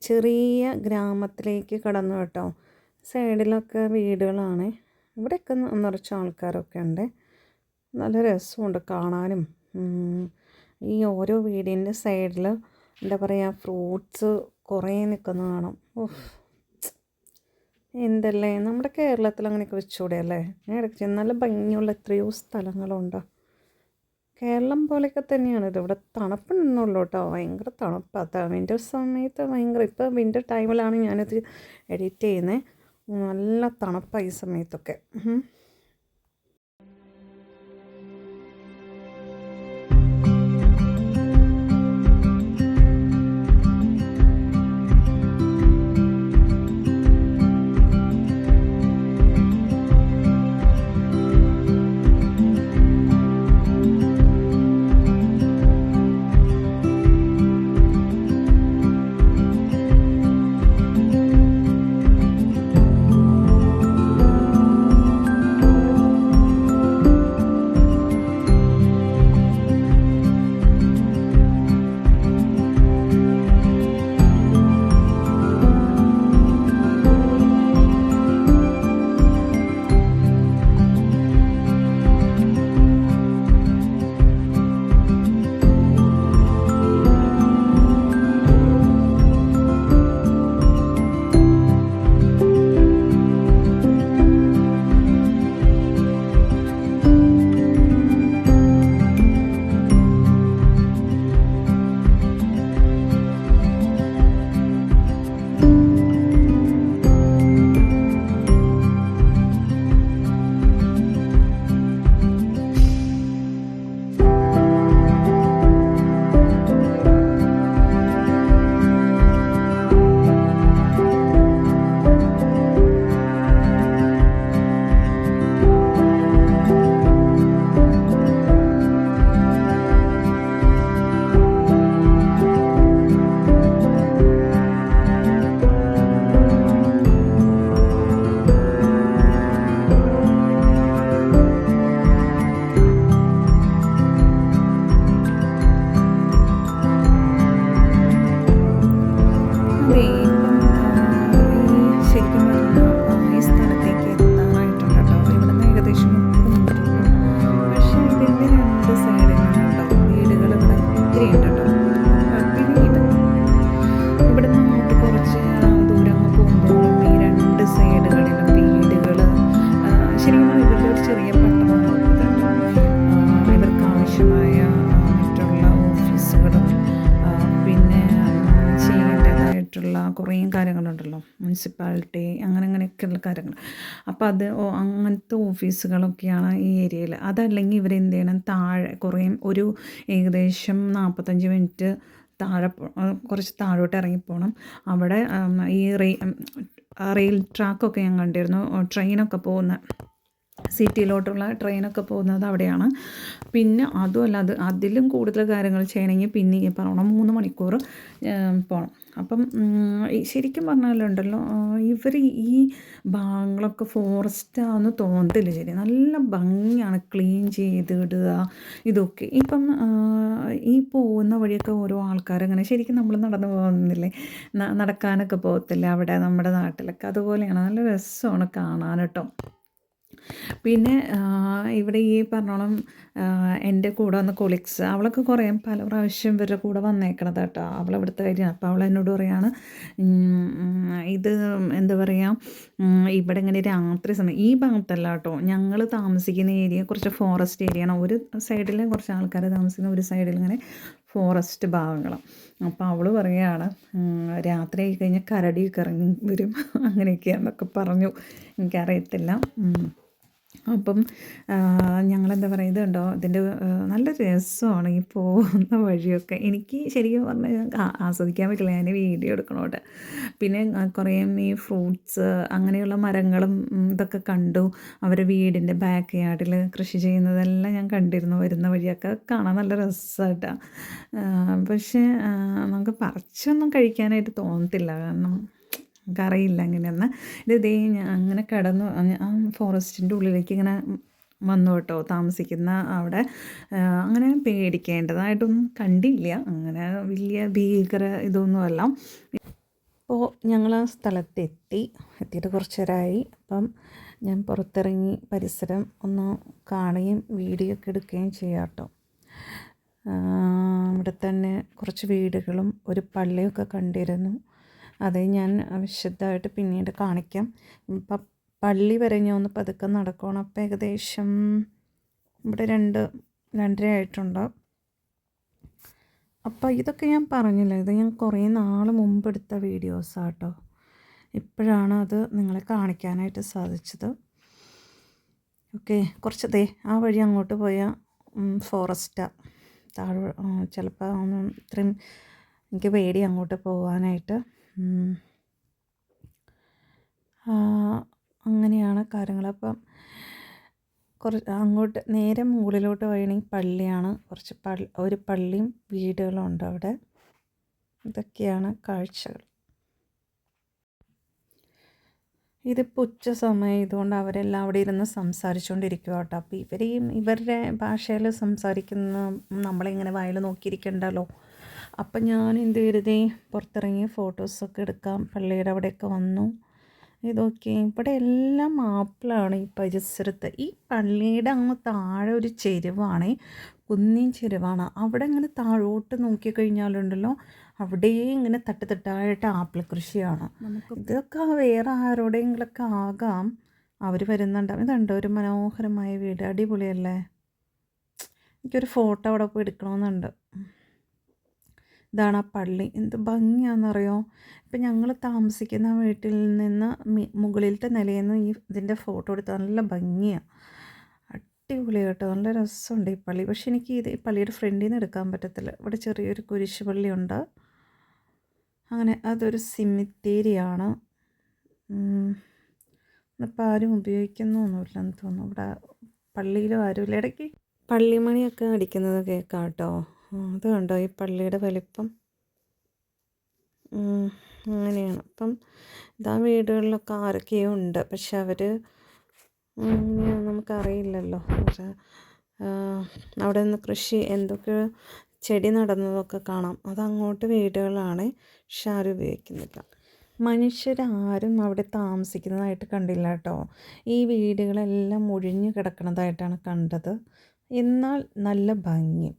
ചെറിയ ഗ്രാമത്തിലേക്ക് കടന്നു കേട്ടോ. സൈഡിലൊക്കെ വീടുകളാണ്. ഇവിടെയൊക്കെ നിറച്ച് ആൾക്കാരൊക്കെ ഉണ്ട്. നല്ല രസമുണ്ട് കാണാനും. ഈ ഓരോ വീടിൻ്റെ സൈഡിൽ എന്താ പറയുക, ഫ്രൂട്ട്സ് കുറേ നിൽക്കുന്ന കാണാം. ഓഹ്, എന്തല്ലേ, നമ്മുടെ കേരളത്തിൽ അങ്ങനെയൊക്കെ വെച്ചുകൂടെ അല്ലേ? ഞാൻ ഇടയ്ക്ക് നല്ല ഭംഗിയുള്ള എത്രയോ സ്ഥലങ്ങളുണ്ട്. കേരളം പോലെയൊക്കെ തന്നെയാണ് ഇത്. ഇവിടെ തണുപ്പുണ്ടെന്നുള്ളൂ കേട്ടോ. ഭയങ്കര തണുപ്പാണ്. വിൻ്റർ സമയത്ത് ഭയങ്കര, ഇപ്പോൾ വിൻ്റർ ടൈമിലാണ് ഞാനിത് എഡിറ്റ് ചെയ്യുന്നത്. നല്ല തണുപ്പാണ് ഈ സമയത്തൊക്കെ. കുറേ കാര്യങ്ങളുണ്ടല്ലോ, മുനിസിപ്പാലിറ്റി അങ്ങനെയൊക്കെയുള്ള കാര്യങ്ങൾ. അപ്പോൾ അത് അങ്ങനത്തെ ഓഫീസുകളൊക്കെയാണ് ഈ ഏരിയയിൽ. അതല്ലെങ്കിൽ ഇവരെന്ത് ചെയ്യണം, താഴെ കുറേ ഒരു ഏകദേശം 45 മിനിറ്റ് താഴെ കുറച്ച് താഴോട്ട് ഇറങ്ങിപ്പോകണം. അവിടെ ഈ റെയിൽ ട്രാക്കൊക്കെ ഞാൻ കണ്ടിരുന്നു. ട്രെയിനൊക്കെ പോകുന്ന, സിറ്റിയിലോട്ടുള്ള ട്രെയിനൊക്കെ പോകുന്നത് അവിടെയാണ്. പിന്നെ അതുമല്ല, അതിലും കൂടുതൽ കാര്യങ്ങൾ ചെയ്യണമെങ്കിൽ പിന്നെ ഈ പറയണം 3 മണിക്കൂർ പോകണം. അപ്പം ശരിക്കും പറഞ്ഞാലുണ്ടല്ലോ, ഇവർ ഈ ഭാഗങ്ങളൊക്കെ ഫോറസ്റ്റാണെന്ന് തോന്നത്തില്ല. ശരി, നല്ല ഭംഗിയാണ് ക്ലീൻ ചെയ്തിടുക ഇതൊക്കെ. ഇപ്പം ഈ പോകുന്ന വഴിയൊക്കെ ഓരോ ആൾക്കാരങ്ങനെ ശരിക്കും നമ്മൾ നടന്നു പോകുന്നില്ലേ, നടക്കാനൊക്കെ പോകത്തില്ലേ അവിടെ നമ്മുടെ നാട്ടിലൊക്കെ, അതുപോലെയാണ്. നല്ല രസമാണ് കാണാൻ കേട്ടോ. പിന്നെ ഇവിടെ ഈ പറഞ്ഞോളം എൻ്റെ കൂടെ വന്ന കൊളീഗ്സ്, അവളൊക്കെ കുറേ പല പ്രാവശ്യം ഇവരുടെ കൂടെ വന്നേക്കണത് കേട്ടോ. അവളിവിടുത്തെ കാര്യമാണ്. അപ്പോൾ അവൾ എന്നോട് പറയുകയാണ്, ഇത് എന്താ പറയുക, ഇവിടെ ഇങ്ങനെ രാത്രി സമയം ഈ ഭാഗത്തല്ല കേട്ടോ, ഞങ്ങൾ താമസിക്കുന്ന ഏരിയ കുറച്ച് ഫോറസ്റ്റ് ഏരിയയാണ്. ഒരു സൈഡിൽ കുറച്ച് ആൾക്കാർ താമസിക്കുന്ന, ഒരു സൈഡിൽ ഇങ്ങനെ ഫോറസ്റ്റ് ഭാഗങ്ങളാണ്. അപ്പോൾ അവൾ പറയുകയാണ്, രാത്രി ആയി കഴിഞ്ഞാൽ കരടിയൊക്കെ ഇറങ്ങി വരും അങ്ങനെയൊക്കെയാണെന്നൊക്കെ പറഞ്ഞു. എനിക്കറിയത്തില്ല. അപ്പം ഞങ്ങളെന്താ പറയുക, ഇതുണ്ടോ, ഇതിൻ്റെ നല്ല രസമാണ് ഈ പോകുന്ന വഴിയൊക്കെ. എനിക്ക് ശരിക്കും പറഞ്ഞാൽ ആസ്വദിക്കാൻ പറ്റില്ല, ഞാൻ വീഡിയോ എടുക്കണോട്ട്. പിന്നെ കുറേ ഈ ഫ്രൂട്ട്സ് അങ്ങനെയുള്ള മരങ്ങളും ഇതൊക്കെ കണ്ടു. അവരുടെ വീടിൻ്റെ ബാക്ക് യാർഡിൽ കൃഷി ചെയ്യുന്നതെല്ലാം ഞാൻ കണ്ടിരുന്നു. വരുന്ന വഴിയൊക്കെ കാണാൻ നല്ല രസമായിട്ടാണ്. പക്ഷേ നമുക്ക് പറിച്ചൊന്നും കഴിക്കാനായിട്ട് തോന്നത്തില്ല, കാരണം എനിക്കറിയില്ല എങ്ങനെയെന്ന്. ഇതേ ഞാൻ അങ്ങനെ കടന്നു ആ ഫോറസ്റ്റിൻ്റെ ഉള്ളിലേക്ക് ഇങ്ങനെ വന്നു കേട്ടോ. താമസിക്കുന്ന അവിടെ അങ്ങനെ പേടിക്കേണ്ടതായിട്ടൊന്നും കണ്ടില്ല. അങ്ങനെ വലിയ ഭീകര ഇതൊന്നുമല്ല. അപ്പോൾ ഞങ്ങൾ ആ എത്തിയിട്ട് കുറച്ച് നേരമായി. അപ്പം ഞാൻ പുറത്തിറങ്ങി പരിസരം ഒന്ന് കാണുകയും വീഡിയോ ഒക്കെ എടുക്കുകയും ചെയ്യാം കേട്ടോ. ഇവിടെ തന്നെ കുറച്ച് വീടുകളും ഒരു പള്ളിയൊക്കെ കണ്ടിരുന്നു. അത് ഞാൻ വിശദമായിട്ട് പിന്നീട് കാണിക്കാം. ഇപ്പം പള്ളി വരെ ഞാൻ ഒന്ന് പതുക്കെ നടക്കണം. അപ്പം ഏകദേശം ഇവിടെ 2:30 ആയിട്ടുണ്ട്. അപ്പോൾ ഇതൊക്കെ ഞാൻ പറഞ്ഞില്ല, ഇത് ഞാൻ കുറേ നാൾ മുമ്പ് എടുത്ത വീഡിയോസാണ് കേട്ടോ. ഇപ്പോഴാണ് അത് നിങ്ങളെ കാണിക്കാനായിട്ട് സാധിച്ചത്. ഓക്കെ, കുറച്ച് ആ വഴി അങ്ങോട്ട് പോയാൽ ഫോറസ്റ്റാണ്. ചിലപ്പോൾ ഇത്രയും എനിക്ക് പേടി അങ്ങോട്ട് പോകാനായിട്ട്. അങ്ങനെയാണ് കാര്യങ്ങൾ. അപ്പം അങ്ങോട്ട് നേരെ മുകളിലോട്ട് പോയണെങ്കിൽ പള്ളിയാണ്. ഒരു പള്ളിയും വീടുകളും ഉണ്ട് അവിടെ. ഇതൊക്കെയാണ് കാഴ്ചകൾ. ഇതിപ്പോൾ ഉച്ച സമയം ഇതുകൊണ്ട് അവരെല്ലാം അവിടെ ഇരുന്ന് സംസാരിച്ചുകൊണ്ടിരിക്കുക കേട്ടോ. അപ്പോൾ ഇവരുടെ ഭാഷയിൽ സംസാരിക്കുന്ന നമ്മളിങ്ങനെ വായിൽ നോക്കിയിരിക്കണ്ടല്ലോ. അപ്പം ഞാൻ എന്ത് കരുതി, പുറത്തിറങ്ങി ഫോട്ടോസൊക്കെ എടുക്കാം. പള്ളിയുടെ അവിടെയൊക്കെ വന്നു. ഇതൊക്കെ ഇവിടെ എല്ലാം ആപ്പിളാണ് ഈ പരിസരത്ത്. ഈ പള്ളിയുടെ അങ്ങ് താഴെ ഒരു ചെരുവാണ്, കുന്നിൻ ചെരുവാണ്. അവിടെ ഇങ്ങനെ താഴോട്ട് നോക്കിക്കഴിഞ്ഞാലുണ്ടല്ലോ, അവിടെ ഇങ്ങനെ തട്ടായിട്ട് ആപ്പിൾ കൃഷിയാണ്. ഇതൊക്കെ വേറെ ആരോടെങ്കിലൊക്കെ ആകാം, അവർ വരുന്നുണ്ടാവും. ഇതുണ്ട് ഒരു മനോഹരമായ വീട്, അടിപൊളിയല്ലേ. എനിക്കൊരു ഫോട്ടോ അവിടെ പോയി എടുക്കണമെന്നുണ്ട്. ഇതാണ് ആ പള്ളി. എന്ത് ഭംഗിയാണെന്നറിയോ. ഇപ്പം ഞങ്ങൾ താമസിക്കുന്ന വീട്ടിൽ നിന്ന് മുകളിലത്തെ നിലയിൽ നിന്ന് ഇതിൻ്റെ ഫോട്ടോ എടുത്ത് നല്ല ഭംഗിയാണ്, അടിപൊളി കേട്ടോ. നല്ല രസമുണ്ട് ഈ പള്ളി. പക്ഷെ എനിക്ക് ഈ പള്ളിയുടെ ഫ്രണ്ടിൽ നിന്ന് എടുക്കാൻ പറ്റത്തില്ല. ഇവിടെ ചെറിയൊരു കുരിശ് പള്ളിയുണ്ട്. അങ്ങനെ അതൊരു സിമിത്തേരിയാണ്. ഇപ്പം ആരും ഉപയോഗിക്കുന്നൊന്നുമില്ലെന്ന് തോന്നുന്നു. ഇവിടെ പള്ളിയിലും ആരുമില്ല. ഇടയ്ക്ക് പള്ളിമണിയൊക്കെ അടിക്കുന്നത് കേൾക്കാം കേട്ടോ. അത് കണ്ടോ ഈ പള്ളിയുടെ വലിപ്പം. അങ്ങനെയാണ്. അപ്പം ഇതാ വീടുകളിലൊക്കെ ആരൊക്കെയോ ഉണ്ട്. പക്ഷെ അവർ നമുക്കറിയില്ലല്ലോ. അവിടെ നിന്ന് കൃഷി എന്തൊക്കെ ചെടി നടന്നതൊക്കെ കാണാം. അതങ്ങോട്ട് വീടുകളാണ്, പക്ഷെ ആരും ഉപയോഗിക്കുന്നില്ല. മനുഷ്യരാരും അവിടെ താമസിക്കുന്നതായിട്ട് കണ്ടില്ല കേട്ടോ. ഈ വീടുകളെല്ലാം ഒഴിഞ്ഞു കിടക്കുന്നതായിട്ടാണ് കണ്ടത്. എന്നാൽ നല്ല ഭംഗി.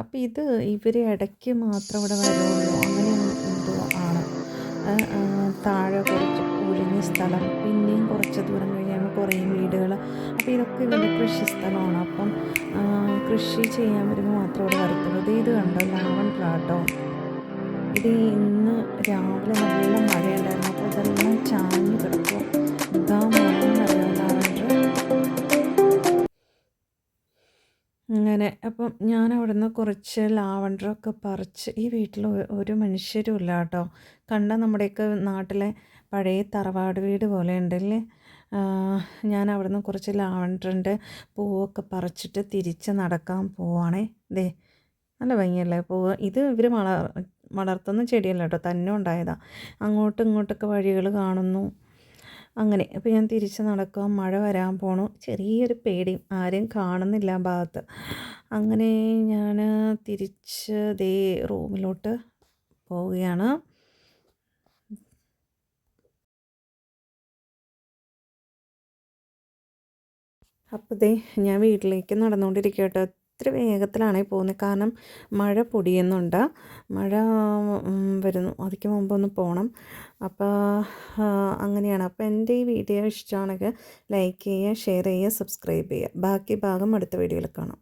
അപ്പോൾ ഇത് ഇവർ ഇടയ്ക്ക് മാത്രം ഇവിടെ വരുള്ളൂ, അങ്ങനെ എന്തോ ആണ്. താഴെ കുറച്ച് ഒഴിഞ്ഞ സ്ഥലം, പിന്നെയും കുറച്ച് ദൂരം കഴിയുമ്പോൾ കുറേ വീടുകൾ. അപ്പോൾ ഇതൊക്കെ ഇവരുടെ കൃഷി സ്ഥലമാണ്. അപ്പം കൃഷി ചെയ്യാൻ വരുമ്പോൾ മാത്രം ഇവിടെ വരത്തുള്ളൂ. ഇത് കണ്ടോ ലാവണ്ടർ കേട്ടോ. ഇത് ഇന്ന് രാവിലെ നല്ല മഴയുണ്ടായിരുന്നു. അപ്പോൾ ഇതെല്ലാം ചാഞ്ഞ് കിടക്കും. ഇതാ മഴയെന്നറിയാം ലാവണ്ടർ. അങ്ങനെ അപ്പം ഞാൻ അവിടെ നിന്ന് കുറച്ച് ലാവണ്ടറൊക്കെ പറിച്ച്. ഈ വീട്ടിൽ ഒരു മനുഷ്യരും ഇല്ല കേട്ടോ. കണ്ട നമ്മുടെയൊക്കെ നാട്ടിലെ പഴയ തറവാട് വീട് പോലെ ഉണ്ടല്ലേ. ഞാൻ അവിടെ നിന്ന് കുറച്ച് ലാവണ്ടറിൻ്റെ പൂവൊക്കെ പറിച്ചിട്ട് തിരിച്ച് നടക്കാൻ പോവാണേ. നല്ല ഭംഗിയല്ലേ പൂവ്. ഇത് ഇവർ വളർത്തുന്ന ചെടിയല്ല കേട്ടോ, തന്നെ ഉണ്ടായതാണ്. അങ്ങോട്ടും ഇങ്ങോട്ടൊക്കെ വഴികൾ കാണുന്നു. അങ്ങനെ അപ്പോൾ ഞാൻ തിരിച്ച് നടക്കുക. മഴ വരാൻ പോണു. ചെറിയൊരു പേടി, ആരെയും കാണുന്നില്ല ആ ഭാഗത്ത്. അങ്ങനെ ഞാൻ തിരിച്ച് റൂമിലോട്ട് പോവുകയാണ്. അപ്പോൾ ഞാൻ വീട്ടിലേക്ക് നടന്നുകൊണ്ടിരിക്കുക കേട്ടോ. ഇത്തിരി വേഗത്തിലാണ് പോകുന്നത്, കാരണം മഴ പൊടിയുന്നുണ്ട്. മഴ വരുന്നു, അതിക്ക് മുമ്പ് ഒന്ന് പോകണം. അപ്പോൾ അങ്ങനെയാണ്. അപ്പോൾ എൻ്റെ ഈ വീഡിയോ ഇഷ്ടമാണെങ്കിൽ ലൈക്ക് ചെയ്യുക, ഷെയർ ചെയ്യുക, സബ്സ്ക്രൈബ് ചെയ്യുക. ബാക്കി ഭാഗം അടുത്ത വീഡിയോയിൽ കാണാം.